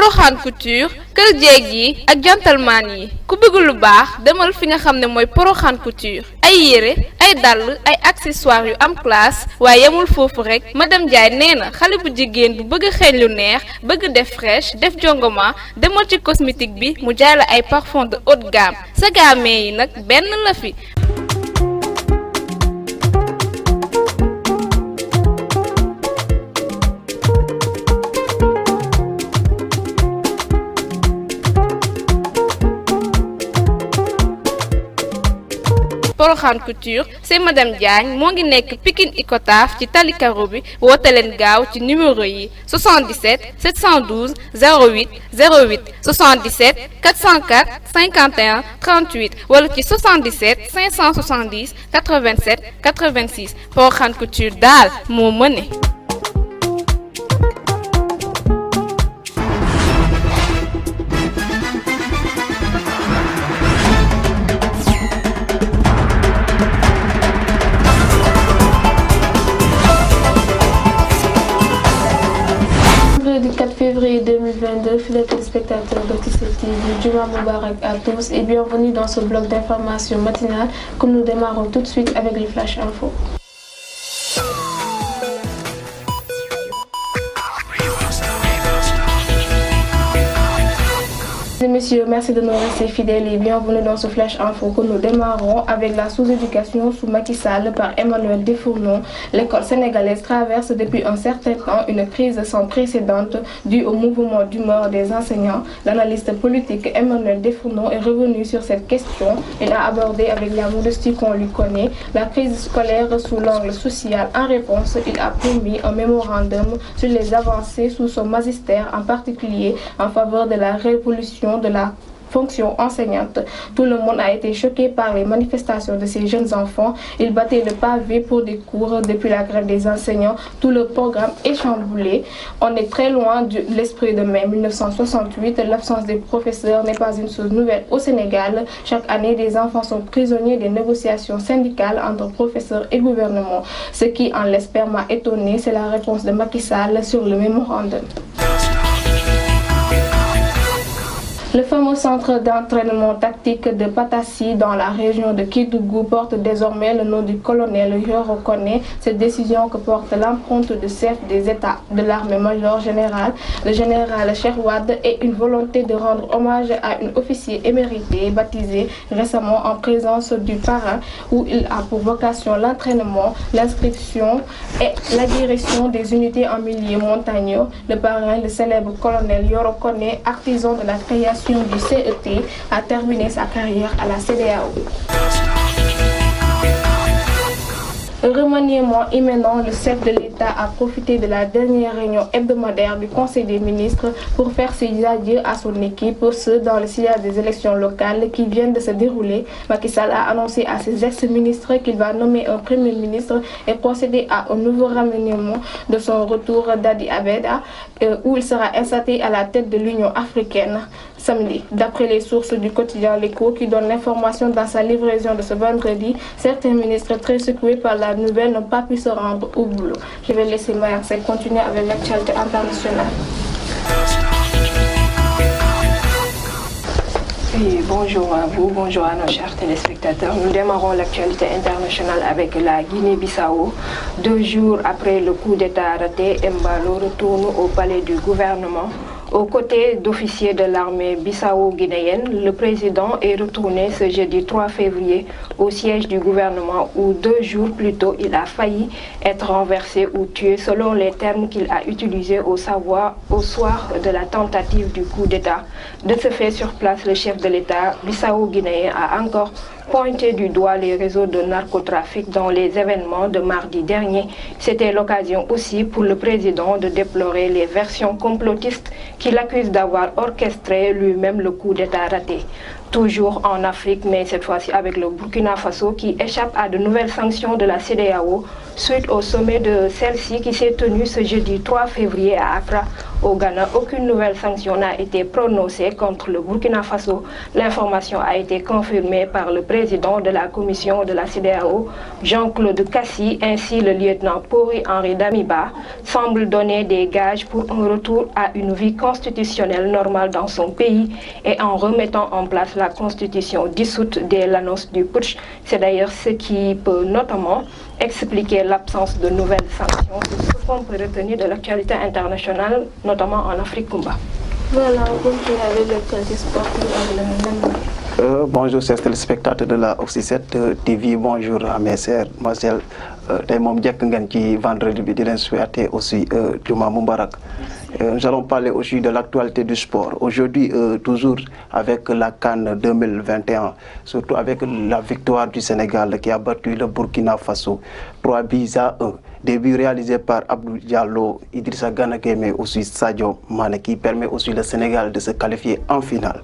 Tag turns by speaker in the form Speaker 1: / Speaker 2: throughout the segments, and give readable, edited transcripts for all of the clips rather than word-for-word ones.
Speaker 1: Porokhane Couture kër jeeg yi ak gentleman yi ku bëgg lu baax demal fi nga xam ne mooy Porokhane Couture ay yére ay dàll ay accessoires yu am classe waaye yemul foofu rek madame Ndiaye nee na xale bu jigéen bu bëgg xeeñ lu neex bëgg def fraîche def jongoma demal ci cosmétique bi mu jaay la ay parfum de haute gamme sa gamme yi nag benn la fi. Porokhane Couture c'est madame Diagne moo ngi nekk Pikine Icotaf ci tali karo bi woote leen gaaw ci numéro yi 77 712 08 08 77 404 51 38 wala ci 77 570 87 86 Porokhane Couture daal moo mëne.
Speaker 2: Du 4 février 2022, fidèles téléspectateurs de TCTV, Juma Moubarak à tous et bienvenue dans ce bloc d'information matinale que nous démarrons tout de suite avec les Flash Info. Mesdames et messieurs, merci de nous rester fidèles et bienvenue dans ce Flash Info que nous démarrons avec la sous-éducation sous Macky Sall par Emmanuel Desfourneaux. L'école sénégalaise traverse depuis un certain temps une crise sans précédent due au mouvement d'humeur des enseignants. L'analyste politique Emmanuel Desfourneaux est revenu sur cette question. Il a abordé avec la modestie qu'on lui connaît la crise scolaire sous l'angle social. En réponse, il a promis un mémorandum sur les avancées sous son magistère, en particulier en faveur de la révolution de la fonction enseignante. Tout le monde a été choqué par les manifestations de ces jeunes enfants. Ils battaient le pavé pour des cours depuis la grève des enseignants. Tout le programme est chamboulé. On est très loin de l'esprit de mai 1968. L'absence des professeurs n'est pas une chose nouvelle au Sénégal. Chaque année, des enfants sont prisonniers des négociations syndicales entre professeurs et gouvernement. Ce qui en laisse perma étonné, c'est la réponse de Macky Sall sur le mémorandum. Le fameux centre d'entraînement tactique de Patassi dans la région de Kédougou porte désormais le nom du colonel Yoro Kone. Cette décision que porte l'empreinte du chef des États de l'armée-major générale, le général Cheikh Wade, est une volonté de rendre hommage à un officier émérité baptisé récemment en présence du parrain où il a pour vocation l'entraînement, l'inscription et la direction des unités en milieu montagneux. Le parrain, le célèbre colonel Yoro Kone, artisan de la création du CET, a terminé sa carrière à la CEDEAO. Remaniement imminent, le chef de l'État a profité de la dernière réunion hebdomadaire du Conseil des ministres pour faire ses adieux à son équipe, ce dans le sillage des élections locales qui viennent de se dérouler. Macky Sall a annoncé à ses ex-ministres qu'il va nommer un premier ministre et procéder à un nouveau remaniement de son retour d'Addis Abeba, où il sera installé à la tête de l'Union africaine samedi. D'après les sources du quotidien L'Écho qui donne l'information dans sa livraison de ce vendredi, certains ministres très secoués par la nouvelle n'ont pas pu se rendre au boulot. Je vais laisser Mayang continuer avec l'actualité internationale.
Speaker 3: Oui, bonjour à vous, bonjour à nos chers téléspectateurs. Nous démarrons l'actualité internationale avec la Guinée-Bissau. 2 jours après le coup d'État raté, Embalo retourne au palais du gouvernement. Aux côtés d'officiers de l'armée bissau-guinéenne, le président est retourné ce jeudi 3 février au siège du gouvernement où 2 jours plus tôt il a failli être renversé ou tué selon les termes qu'il a utilisés au soir de la tentative du coup d'État. De ce fait, sur place, le chef de l'État bissau-guinéen a encore pointé du doigt les réseaux de narcotrafic dans les événements de mardi dernier. C'était l'occasion aussi pour le président de déplorer les versions complotistes qu'il accuse d'avoir orchestré lui-même le coup d'État raté. Toujours en Afrique, mais cette fois-ci avec le Burkina Faso qui échappe à de nouvelles sanctions de la CEDEAO suite au sommet de celle-ci qui s'est tenu ce jeudi 3 février à Accra Au Ghana, aucune nouvelle sanction n'a été prononcée contre le Burkina Faso. L'information a été confirmée par le président de la commission de la CEDEAO, Jean-Claude Cassi, ainsi le lieutenant Henri Damiba semble donner des gages pour un retour à une vie constitutionnelle normale dans son pays et en remettant en place la constitution dissoute dès l'annonce du putsch. C'est d'ailleurs ce qui peut notamment expliquer l'absence de nouvelles sanctions. C'est ce qu'on peut retenir de l'actualité internationale, notamment en Afrique Kumba.
Speaker 2: Voilà, on continue avec l'actualité sportive avec le même.
Speaker 4: Bonjour chers téléspectateurs de la Oxy7 TV, bonjour à mes sœurs, mademoiselle. Tey moom jekk ngeen ci vendredi bi di leen souhaiter aussi Juma Mubarak. Nous allons parler aussi de l'actualité du sport. Aujourd'hui, toujours avec la CAN 2021, surtout avec la victoire du Sénégal qui a battu le Burkina Faso 3-1. Début réalisé par Abdou Diallo, Idrissa Gana Gueye, mais aussi Sadio Mané, qui permet aussi le Sénégal de se qualifier en finale.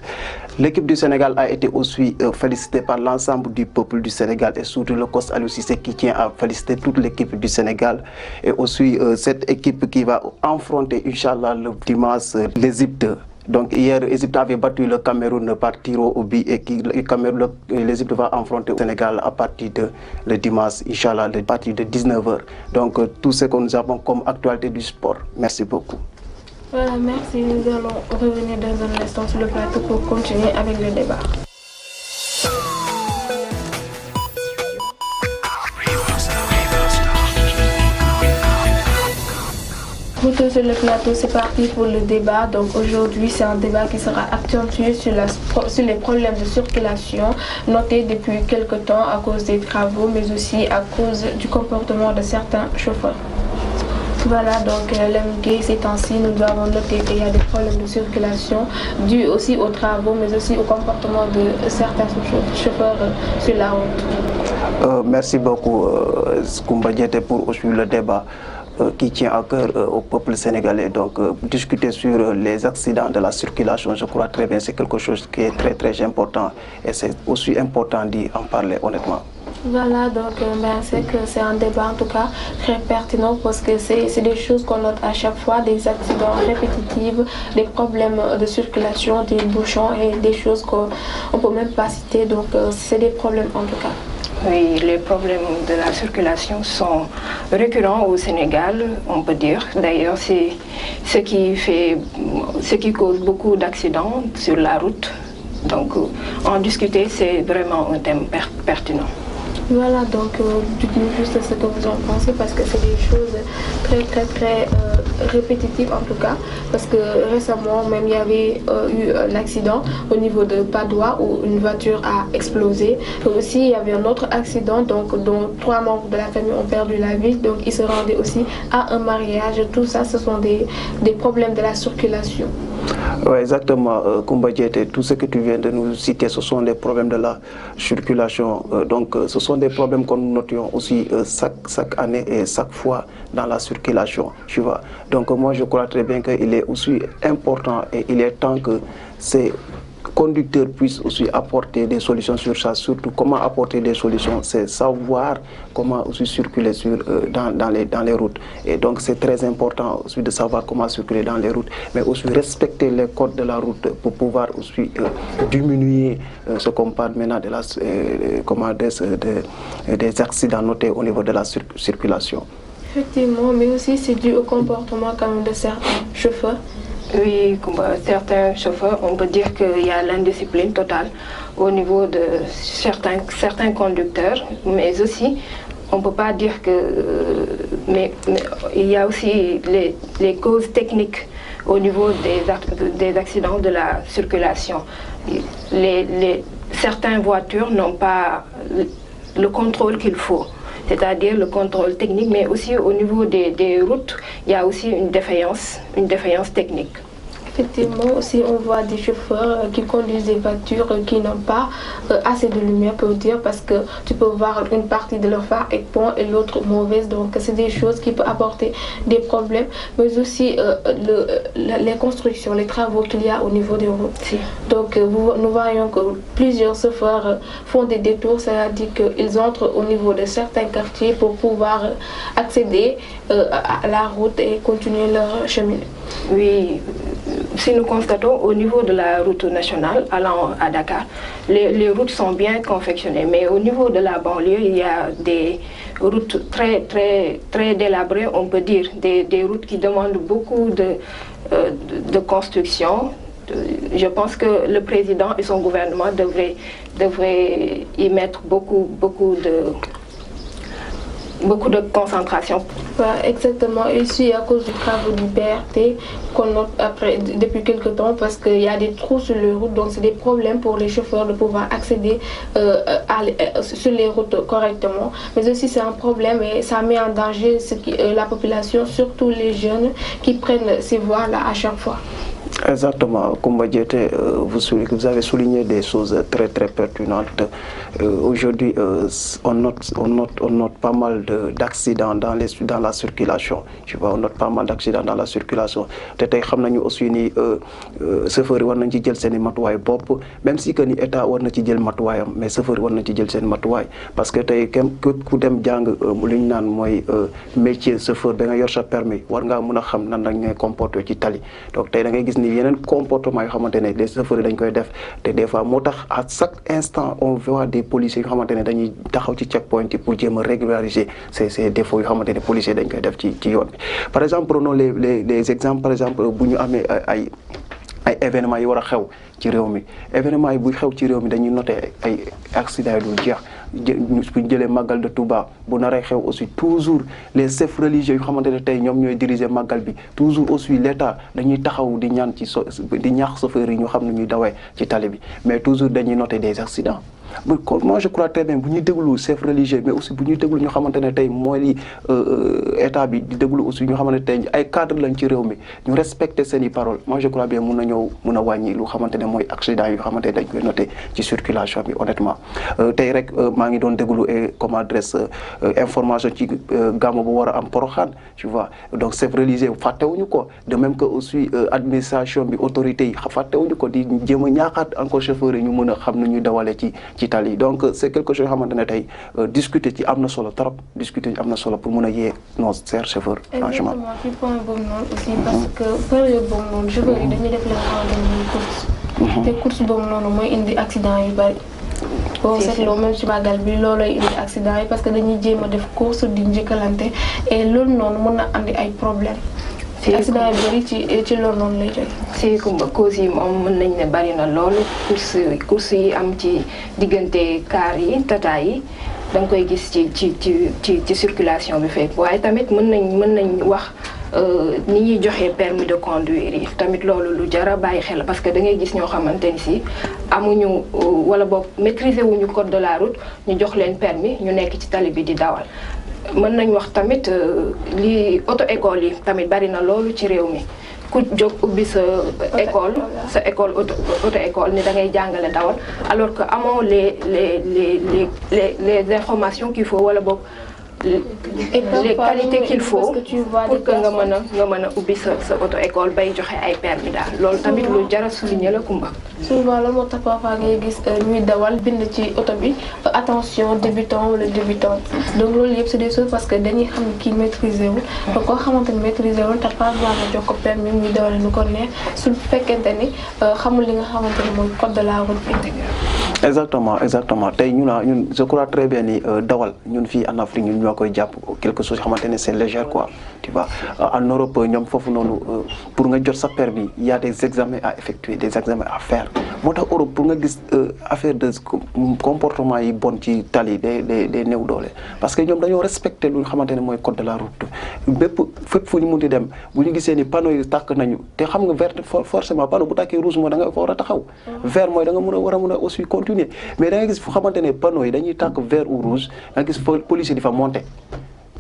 Speaker 4: L'équipe du Sénégal a été aussi félicitée par l'ensemble du peuple du Sénégal et surtout le coach Aliou Cissé qui tient à féliciter toute l'équipe du Sénégal et aussi cette équipe qui va affronter, Inch'Allah, le dimanche l'Égypte. Donc hier, l'Égypte avait battu le Cameroun par tir au but et l'Égypte va affronter le Sénégal à partir de le dimanche, Inch'Allah, à partir de 19h. Donc tout ce que nous avons comme actualité du sport. Merci beaucoup.
Speaker 2: Voilà, merci. Nous allons revenir dans un instant sur le plateau pour continuer avec le débat. Retour sur le plateau, c'est parti pour le débat. Donc aujourd'hui, c'est un débat qui sera accentué sur les problèmes de circulation notés depuis quelque temps à cause des travaux, mais aussi à cause du comportement de certains chauffeurs. Voilà, donc l'MG, ces temps-ci, nous avons noté qu'il y a des problèmes de circulation dus aussi aux travaux, mais aussi au comportement de certains chauffeurs sur la route.
Speaker 4: Merci beaucoup, Koumba Diété, pour aussi le débat qui tient à cœur au peuple sénégalais. Donc, discuter sur les accidents de la circulation, je crois très bien, c'est quelque chose qui est très très important et c'est aussi important d'y en parler honnêtement.
Speaker 2: Voilà, donc c'est que c'est un débat en tout cas très pertinent parce que c'est des choses qu'on note à chaque fois, des accidents répétitifs, des problèmes de circulation, des bouchons et des choses qu'on ne peut même pas citer, donc c'est des problèmes en tout cas.
Speaker 3: Oui, les problèmes de la circulation sont récurrents au Sénégal, on peut dire. D'ailleurs, c'est ce qui cause beaucoup d'accidents sur la route. Donc, en discuter, c'est vraiment un thème pertinent.
Speaker 2: Voilà, donc dites-nous juste ce que vous en pensez parce que c'est des choses très répétitives en tout cas parce que récemment même il y avait eu un accident au niveau de Padoua où une voiture a explosé. Et aussi il y avait un autre accident donc dont 3 membres de la famille ont perdu la vie, donc ils se rendaient aussi à un mariage. Tout ça, ce sont des problèmes de la circulation.
Speaker 4: Oui, exactement, Koumba Diété, tout ce que tu viens de nous citer, ce sont des problèmes de la circulation. Donc, ce sont des problèmes que nous notions aussi chaque année et chaque fois dans la circulation. Tu vois. Donc, moi, je crois très bien qu'il est aussi important et il est temps que ces conducteurs puissent aussi apporter des solutions sur ça. Surtout, comment apporter des solutions, c'est savoir comment aussi circuler dans les routes. Et donc, c'est très important aussi de savoir comment circuler dans les routes, mais aussi respecter les codes de la route pour pouvoir aussi diminuer ce qu'on parle maintenant des accidents notés au niveau de la circulation.
Speaker 2: Effectivement, mais aussi c'est dû au comportement quand même de certains chauffeurs.
Speaker 3: Oui, certains chauffeurs, on peut dire qu'il y a l'indiscipline totale au niveau de certains conducteurs, mais aussi, on ne peut pas dire que... Mais il y a aussi les causes techniques au niveau des accidents de la circulation. Certaines voitures n'ont pas le contrôle qu'il faut, c'est-à-dire le contrôle technique, mais aussi au niveau des routes, il y a aussi une défaillance technique.
Speaker 2: Effectivement, aussi on voit des chauffeurs qui conduisent des voitures qui n'ont pas assez de lumière pour dire, parce que tu peux voir une partie de leur phare est bon et l'autre mauvaise, donc c'est des choses qui peuvent apporter des problèmes, mais aussi les constructions, les travaux qu'il y a au niveau des routes. Si. Donc nous voyons que plusieurs chauffeurs font des détours, c'est-à-dire qu'ils entrent au niveau de certains quartiers pour pouvoir accéder à la route et continuer leur chemin.
Speaker 3: Oui, si nous constatons au niveau de la route nationale allant à Dakar, les routes sont bien confectionnées, mais au niveau de la banlieue, il y a des routes très délabrées, on peut dire, des routes qui demandent beaucoup de construction. Je pense que le président et son gouvernement devraient y mettre beaucoup de concentration.
Speaker 2: Exactement, et ici à cause du travail du BRT qu'on note depuis quelques temps, parce qu'il y a des trous sur les routes, donc c'est des problèmes pour les chauffeurs de pouvoir accéder sur les routes correctement, mais aussi c'est un problème et ça met en danger la population, surtout les jeunes qui prennent ces voies-là à chaque fois.
Speaker 4: Exactement, Koumba Diété, vous avez souligné des choses très pertinentes. Aujourd'hui, on note pas mal d'accidents dans la circulation. Tu vois, on note pas mal d'accidents dans la circulation. Tey xam nañu aussi ni chauffeur yi war nañ ci jël seen matuwaay bopp, même si que ni état war na ci jël matuwaayam, mais chauffeur yi war nañ ci jël seen matuwaay, parce que tey ku dem jàng lu ñu naan mooy métier chauffeur ba nga yor sa permis war ngaa mën a xam nan lañ ngay comporter ci tali. Donc tey da ngay gis ni yeneen comportement yoo xamante ne les chauffeurs dañ koy def te des fois moo tax à chaque instant on voit des policiers yoo xamante ne dañuy taxaw ci checkpoint yi pour jéem a régulariser ces défauts yoo xamante ne policiers dañ koy def ci yoon bi. Par exemple prenons les exemples, par exemple bu ñu amee ay événements yi war a xew ci réew mi, événements yi buy xew ci réew mi dañuy noter ay accidents yi dul jeex. bu ñu jëlee màggal de Touba bu naree xew aussi toujours les chefs religieux yu xamante ne tey ñoom ñooy diriger màggal bi, toujours aussi l'État dañuy taxaw di ñaan di ñaax chauffeurs yi ñu xam ne ñuy dawee ci tali bi, mais toujours dañuy noter des accidents. Moi je crois très bien bu ñuy déglu chef religieux, mais aussi bu ñuy déglu ñu xamante ne tey mooy état bi di déglu aussi ñu xamante ne tey ay cadre lañ ci réew mi, ñu respecter seen i paroles. Moi je crois bien mun a wàññi lu xamante ne mooy accident yu xamante ne dañ koy noter ci circulation bi honnêtement. Tey rek maa ngi doon déglu comment adresse information ci gàmmu bu war a am Porokhane, tu vois, donc chef religieux fàttewuñu ko, de même que aussi administration bi autorité yi fàttewuñu ko, di jéem a ñaaxaat encore chauffeurs yi ñu mën a xam ne ñuy dawale ci Italie. Donc c'est quelque chose xamante ne tey discuter ci am na solo trop, discuter ci am na solo pour mën a yee nos chers chauffeurs. Franchement
Speaker 2: exactement ci point boobu noonu aussi, parce que période boobu noonu chauffeurs yi dañuy def li nga xamante ne course te course boobu noonu mooy indi accident yu bari. Boo seetloo même ci màggal bi loolay indi accident yi, parce que dañuy jéem a def course di njëkkalante et loolu noonu mën na andi ay problème. accident yu bëri ci loolu noonu lay jógee.
Speaker 3: si Koumba cause yi moom mën nañ ne bari na loolu, course yi am ci diggante car yi tata yi da nga koy gis ci circulation bi fépp, waaye tamit mën nañ wax ni ñuy joxe permis de conduire yi tamit loolu lu jar a bàyyi xel, parce que da ngay gis ñoo xamante ni si amuñu wala boog maîtriser wuñu code de la route, ñu jox leen permis ñu nekk ci tali bi di dawal. mën nañ wax tamit li auto école yi tamit bari na loolu ci réew mi, ku jóg ubbi sa école auto école ni da ngay jàngale dawal, alors que amoo les informations qu'il faut wala boog les qualités qu'il faut pour que nga mën a ubbi sa auto école bay joxe ay permis daal. Loolu tamit lu jar a souligner la Koumba.
Speaker 2: souvent la moo tax parfois ngay gis ñuy dawal bind ci oto bi attention débutant wala débutante, donc loolu yëpp c'est des choses parce que dañuy xam ne kii maîtriser wul, donc koo xamante ni maîtriser wul t'as pas besoin nga jox ko permis muy dawal nu ko neex su fekkente ni xamul li nga xamante ni mooy code de la route intégré.
Speaker 4: Exactement tey ñun je crois très bien ni dawal ñun fii en Afrique ñun ñoo koy jàpp quelque chose xamante ne c'est léger quoi, tu vois. En Europe ñoom foofu noonu pour nga jot sa permis il y a des examens à effectuer, des examens à faire. moo tax Europe pour nga gis affaire de comportement yi bon ci tali des néew doole, parce que ñoom dañoo respecter lu nga xamante ne mooy code de la route. fépp fu ñu mun di dem bu ñu gisee ni panneau yi tàkk nañu te xam nga vert forcément panneau bu tàkkee rouge mooy da nga fa war a taxaw, vert mooy da nga war a mën a aussi continuer, mais da nga gis fu xamante ne panneau yi dañuy tàkk vert ou rouge nga gis policier di fa monter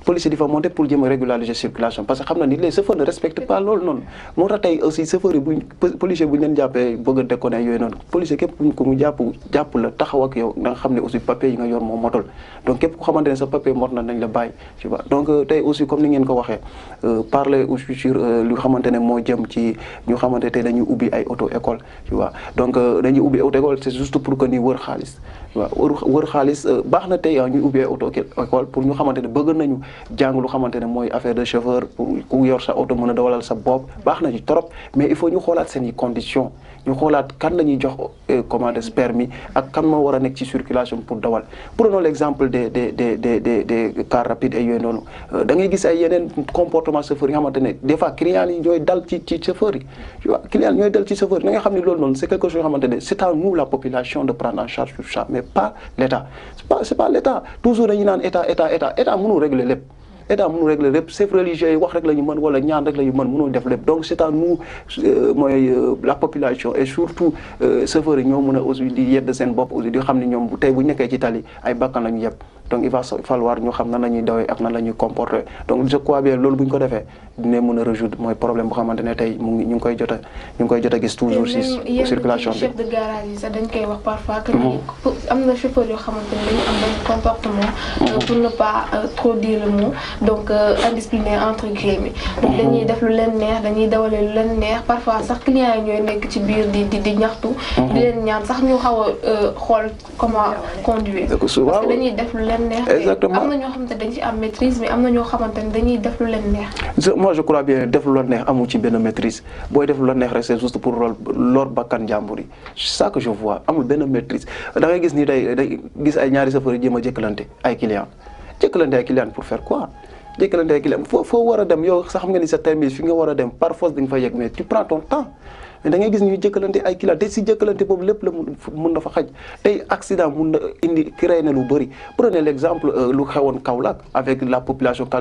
Speaker 4: policier di fa monter pour jéem a régulariser circulation parce que xam na ni les chauffeurs ne respectent pas loolu noonu moo tax tey aussi chauffeurs yi buñ policier bu ñu leen jàppee bëgg a déconner yooyu noonu policier képp ku mu jàpp la taxaw ak yow da nga xam ne aussi papier yi nga yor moo motul donc képp ku xamante ne sa papier mot na nañ la bàyyi tu vois donc tey aussi comme ni ngeen ko waxee parler aussi sur lu xamante ne moo jëm ci ñu xamante tey dañuy ubbi ay auto école tu vois donc dañuy ubbi auto école c'est juste pour que ni wër xaalis waaw wër xaalis baax na tey ñuy ubbi ay auto école pour ñu xamante ne bëgg nañu jàng lu xamante ne mooy affaire de chauffeur pour ku yor sa auto mën a dawalal sa bopp baax na ci trop mais il faut ñu xoolaat seen i conditions ñu xoolaat kan la ñuy jox commande permis ak kan moo war a nekk ci circulation pour dawal prenons l'exemple des cars rapides et yooyu noonu da ngay gis ay yeneen comportement chauffeur yi nga xamante ne des fois clients yi ñooy dal ci chauffeur yi tu vois clients ñooy dal ci chauffeur yi nga xam ne loolu noonu c'est quelque chose yoo xamante ne c'est à nous la population de prendre en charge tout ça mais pas l'État c'est pas l'État toujours dañuy naan état mënul régler lépp état mënul régler lépp chef religieux yi wax rek la ñu mën wala ñaan rek la ñu mën mënul def lépp donc c'est à nous mooy la population et surtout chauffeurs yi ñoo mën a aussi di yedd seen bopp aussi di xam ne ñoom tey bu ñu nekkee ci tali ay bakkan la ñu yëpp donc il va falloir ñu xam nan la ñuy dawee ak nan la ñuy comporter donc je crois bien loolu bu ñu ko defee dina mën a résoudre mooy problème bu xamante ne tey ñu ngi koy jot a gis toujours si circulation bi.
Speaker 2: chef de garage yi sax dañ koy wax parfois que ni am na chauffeur yoo xamante ne dañu am benn comportement pour ne pas trop dire le mot donc indiscipliné entre guillemets donc dañuy def lu leen neex dañuy dawale lu leen neex parfois sax clients yi ñooy nekk ci biir di ñaxtu di leen ñaan sax ñu xaw a xool comment conduire parce que dañuy def lu leen neex
Speaker 4: exactement
Speaker 2: am na ñoo xamante ne dañ ci am maîtrise mais am na ñoo xamante ne dañuy def lu leen neex
Speaker 4: moi je crois bien def lu la neex amu ci benn maîtrise booy def lu la neex rek c'est juste pour lor bakkan jàmbur yi c'est ça que je vois amul benn maîtrise da ngay gis ni day gis ay ñaari chauffeur yi jéem a jëkkalante ay clients pour faire quoi jëkkalante ay clients foo war a dem yow sax xam nga ni sa terminus fi nga war a dem par force da nga fa yegg mais tu prends ton temps mais da ngay gis ñuy jëkkalante ay clients te si jëkkalante boobu lépp la mun na fa xaj tey accident mun na indi créé na lu bëri prenez l'exemple lu xewoon Kaolack avec la population nga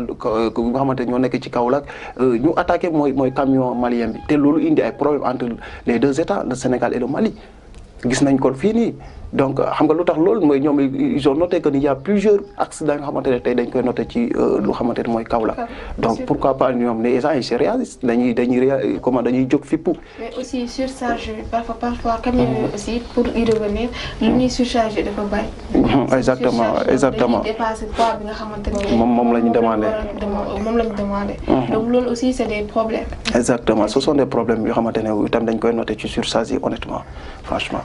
Speaker 4: xamante ñoo nekk ci Kaolack ñu attaqué mooy camion malien bi te loolu indi ay problème entre les deux États le Sénégal et le Mali gis nañ ko fii nii donc xam nga lu tax loolu mooy ñoom ils ont noté que il y a plusieurs accidents nga xamante ne tey dañ koy noté ci lu xamante ne mooy Kaolack donc pourquoi pas ñoom les gens ils se réalisent dañuy jóg fippu.
Speaker 2: mais aussi surcharge parfois camion yi aussi pour y revenir lu ñuy surchargé dafa bari.
Speaker 4: exactement
Speaker 2: dañuy dépasser poids bi nga xamante ne
Speaker 4: moom la ñu demandé.
Speaker 2: donc loolu aussi c'est des problèmes.
Speaker 4: exactement ce sont des problèmes yoo xamante ne itam dañ koy noté ci surcharge yi honnêtement franchement.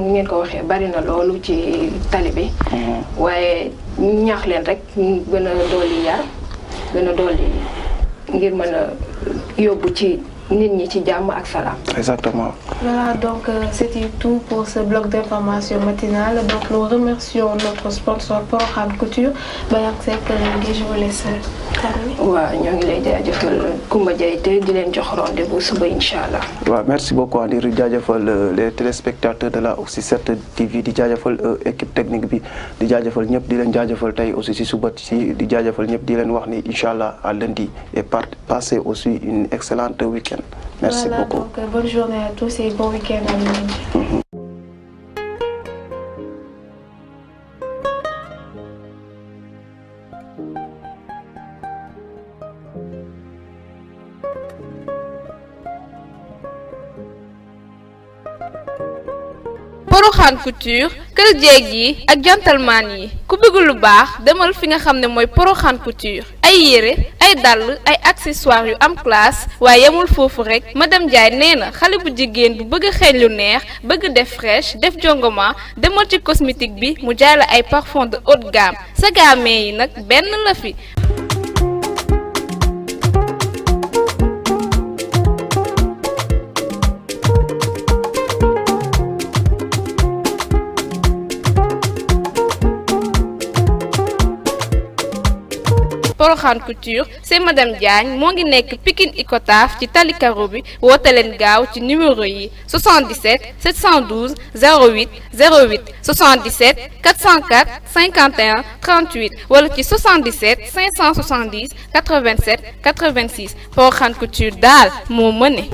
Speaker 3: ngeen ko waxee bari na loolu ci tali bi waaye ñaax leen rek ñu gën a dolli yar gën a dolli ngir mën a yóbbu ci nit ñi ci jàmm ak salaam.
Speaker 4: Exactement.
Speaker 2: Voilà, donc c'était tout pour ce bloc d'information matinale. Donc nous remercions notre sponsor Porokhane Couture. Bayang Seck, je vous laisse terminer.
Speaker 3: waaw ñoo ngi lay jaajëfal Koumba Diaité di leen jox rendez-vous suba incha allah.
Speaker 4: waaw merci beaucoup di jaajëfal les téléspectateurs de la Oxy 7 TV di jaajëfal équipe technique bi di jaajëfal ñëpp di leen jaajëfal tey aussi si suba si di jaajëfal ñëpp di leen wax ni incha allah à lundi et passer aussi une excellente week-end. Merci beaucoup.
Speaker 2: Donc bonne journée à tous et bon week-end à lundi.
Speaker 1: Porokhane Couture kër jeeg yi ak gentleman yi ku bëgg lu baax demal fi nga xam ne mooy Porokhane Couture ay yére ay dàll ay accessoires yu am classe waaye yemul foofu rek madame Ndiaye nee na xale bu jigéen bu bëgg a xeeñ lu neex bëgg def fraîche def jongoma demal ci cosmétique bi mu jaay la ay parfum de haute gamme sa gamme yi nag benn la fi. Porokhane Couture c'est madame Diagne moo ngi nekk Pikine Icotaf ci tali karo bi woote leen gaaw ci numéro yi 77 712 08 08 77 404 51 38 wala ci 77 570 87 86 Porokhane Couture daal moo mëne.